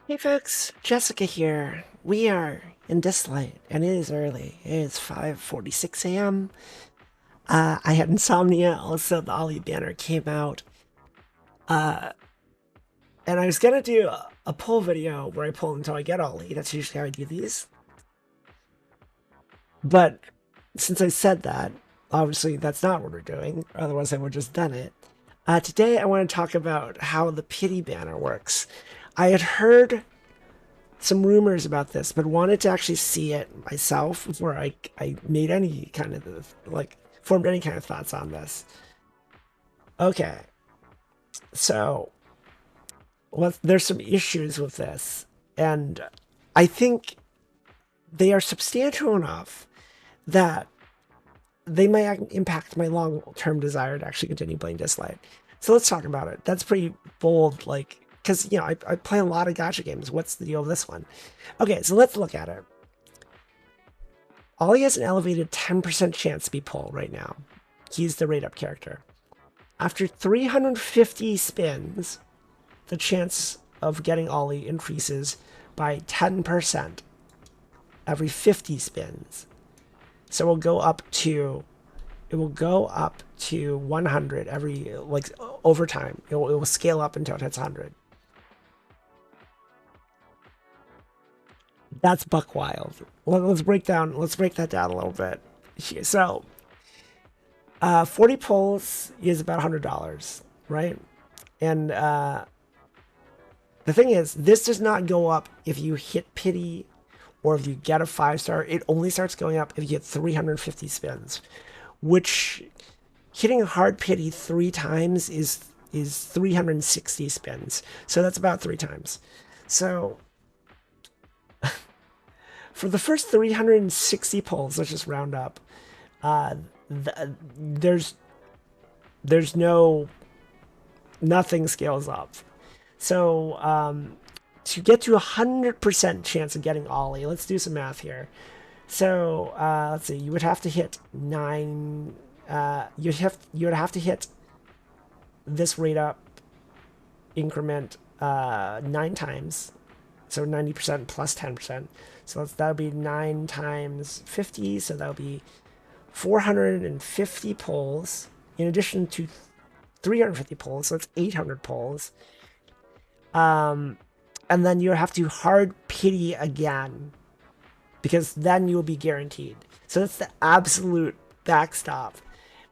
Hey folks, Jessica here. We are in Dislyte, and it is early. It is 5:46 a.m. I had insomnia. Also, the Ollie banner came out, and I was gonna do a pull video where I pull until I get Ollie. That's usually how I do these. But since I said that, obviously that's not what we're doing. Otherwise, I would have just done it. Today, I want to talk about how the pity banner works. I had heard some rumors about this, but wanted to actually see it myself before I made any kind of formed any kind of thoughts on this. Okay, so there's some issues with this, and I think they are substantial enough that they might impact my long-term desire to actually continue playing Dislyte. So let's talk about it. That's pretty bold, because I play a lot of gacha games. What's the deal with this one? Okay, so let's look at it. Ollie has an elevated 10% chance to be pulled right now. He's the rate up character. After 350 spins, the chance of getting Ollie increases by 10% every 50 spins. So it will go up to 100 every, over time. It will scale up until it hits 100. That's buck wild. Let's break that down a little bit. So, 40 pulls is about $100, right? And the thing is, this does not go up if you hit pity or if you get a 5-star. It only starts going up if you get 350 spins, which hitting a hard pity 3 times is 360 spins. So that's about 3 times. So for the first 360 pulls, let's just round up. Uh, there's nothing scales up. So to get to 100% chance of getting Ollie, let's do some math here. So let's see, you would have to hit 9. You would have to hit this rate up increment 9 times. So 90% plus 10%. So that would be 9 times 50. So that would be 450 pulls in addition to 350 pulls. So it's 800 pulls. And then you have to hard pity again because then you will be guaranteed. So that's the absolute backstop.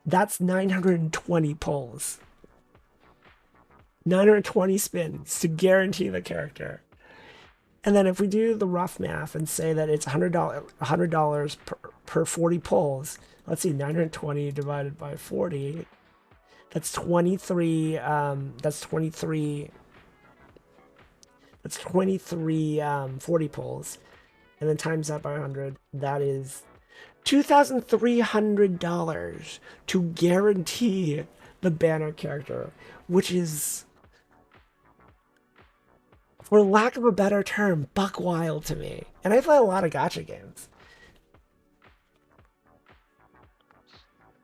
That's 920 pulls. 920 spins to guarantee the character. And then if we do the rough math and say that it's $100 per 40 pulls, let's see, 920 divided by 40, that's 23, that's 23, 40 pulls. And then times that by 100, that is $2,300 to guarantee the banner character, which is, for lack of a better term, buck wild to me. And I play a lot of gacha games.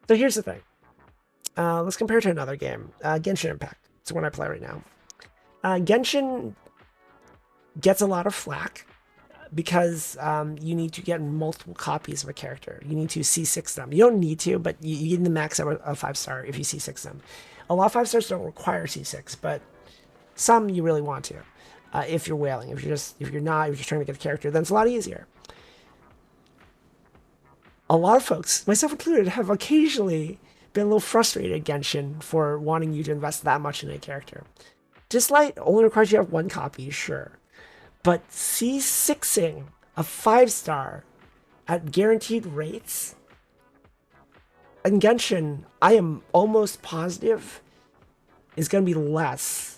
So here's the thing. Let's compare to another game, Genshin Impact. It's the one I play right now. Genshin gets a lot of flack because you need to get multiple copies of a character. You need to C6 them. You don't need to, but you need the max of a 5-star if you C6 them. A lot of 5-stars don't require C6, but some you really want to. If you're whaling, if you're just trying to get a character, then it's a lot easier. A lot of folks, myself included, have occasionally been a little frustrated at Genshin for wanting you to invest that much in a character. Dislyte only requires you to have 1 copy, sure. But C6ing a 5-star at guaranteed rates in Genshin, I am almost positive is going to be less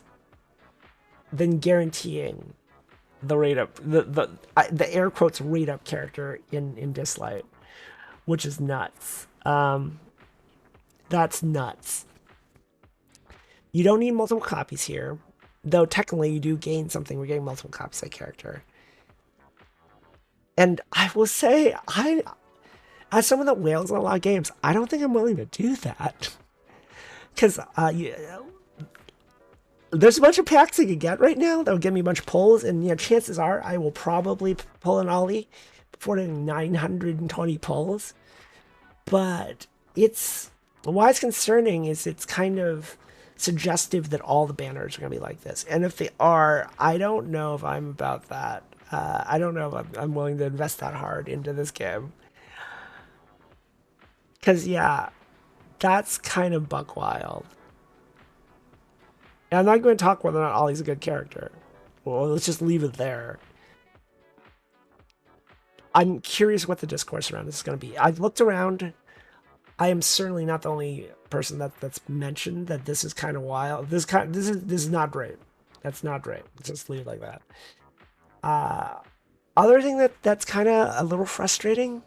than guaranteeing the rate up the air quotes rate up character in Dislyte, which is nuts. That's nuts. You don't need multiple copies here, though technically you do gain something. We're getting multiple copies of that character. And I will say, as someone that whales in a lot of games, I don't think I'm willing to do that. Because there's a bunch of packs I can get right now that will give me a bunch of pulls, and yeah, chances are I will probably pull an Ollie before doing 920 pulls. But it's why it's concerning is it's kind of suggestive that all the banners are going to be like this, and if they are, I don't know if I'm about that. I don't know if I'm willing to invest that hard into this game. Because yeah, that's kind of buck wild. And I'm not going to talk whether or not Ollie's a good character. Well, let's just leave it there. I'm curious what the discourse around this is going to be. I've looked around. I am certainly not the only person that's mentioned that this is kind of wild. This is not great. That's not great. Let's just leave it like that. Other thing that's kind of a little frustrating.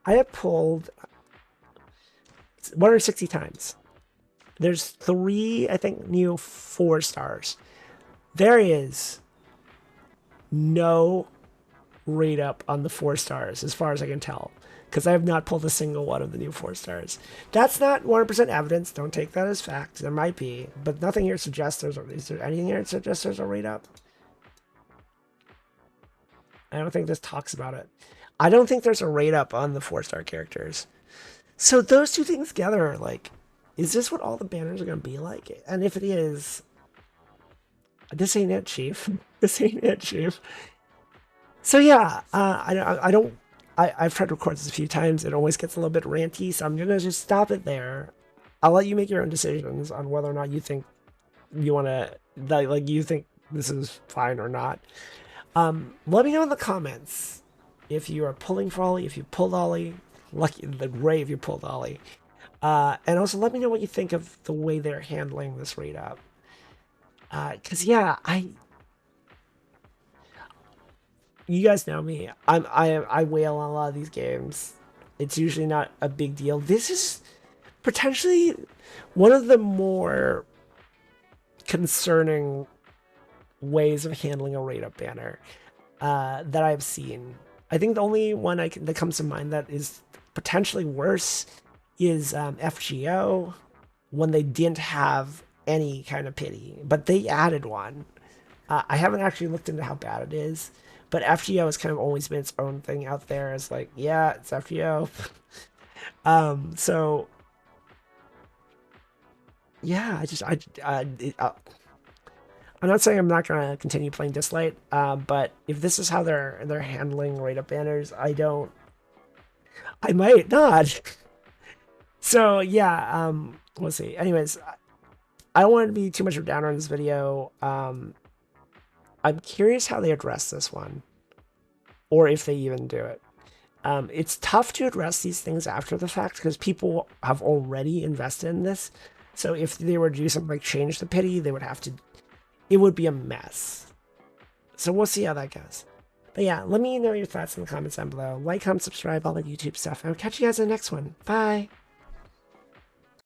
I have pulled 160 times. There's 3, I think, new 4 stars. There is no rate up on the 4 stars, as far as I can tell, because I have not pulled a single one of the new 4 stars. That's not 100% evidence. Don't take that as fact. There might be, but nothing here suggests is there anything here that suggests there's a rate up? I don't think this talks about it. I don't think there's a rate up on the 4-star characters. So those two things together, like, is this what all the banners are going to be like? And if it is, this ain't it, Chief. This ain't it, Chief. So yeah, I've tried to record this a few times. It always gets a little bit ranty, so I'm going to just stop it there. I'll let you make your own decisions on whether or not you think you want to, like, you think this is fine or not. Let me know in the comments if you are pulling for Ollie, if you pulled Ollie. Lucky, great if you pulled Ollie. And also let me know what you think of the way they're handling this rate up. Cause yeah, you guys know me. I wail on a lot of these games. It's usually not a big deal. This is potentially one of the more concerning ways of handling a rate up banner that I've seen. I think the only one that comes to mind that is potentially worse is FGO, when they didn't have any kind of pity, but they added one. I haven't actually looked into how bad it is, but FGO has kind of always been its own thing out there. It's like, yeah, it's FGO. So yeah, I'm not saying I'm not gonna continue playing Dislyte, but if this is how they're handling rate up banners, I might not. So yeah, we'll see. Anyways, I don't want to be too much of a downer in this video. I'm curious how they address this one, or if they even do it. It's tough to address these things after the fact because people have already invested in this. So if they were to do something like change the pity, they would have to. It would be a mess. So we'll see how that goes. But yeah, let me know your thoughts in the comments down below. Like, comment, subscribe, all that YouTube stuff. And I'll catch you guys in the next one. Bye.